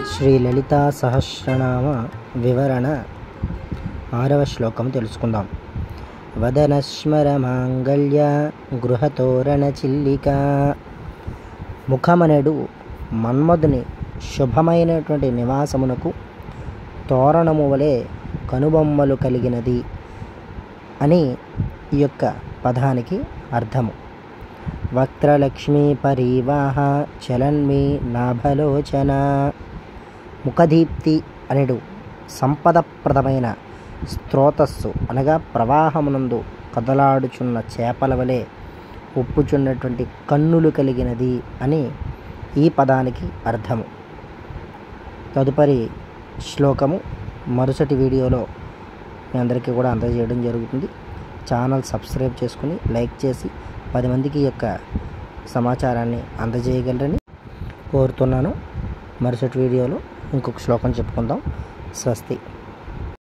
శ్రీ లలితా సహస్రనామ వివరణ 6వ శ్లోకం తెలుసుకుందాం. వదనస్మర మాంగళ్య గృహతోరణ చిల్లిక. ముఖమనెడు మన్మధుని శుభమైనటువంటి నివాసమునకు తోరణము వలె కనుబొమ్మలు కలిగినది అని ఈ యొక్క పదానికి అర్థము. వక్త్రలక్ష్మీ పరీవాహ చలన్మీ నాభలోచన. ముఖదీప్తి అనేడు సంపదప్రదమైన స్రోతస్సు అనగా ప్రవాహమునందు కదలాడుచున్న చేపల వలె ఉప్పుచున్నటువంటి కన్నులు కలిగినది అని ఈ పదానికి అర్థము. తదుపరి శ్లోకము మరుసటి వీడియోలో మీ అందరికీ కూడా అందజేయడం జరుగుతుంది. ఛానల్ సబ్స్క్రైబ్ చేసుకుని లైక్ చేసి 10 మందికి యొక్క సమాచారాన్ని అందజేయగలరని కోరుతున్నాను. మరుసటి వీడియోలో ఇంకొక శ్లోకం చెప్పుకుందాం. స్వస్తి.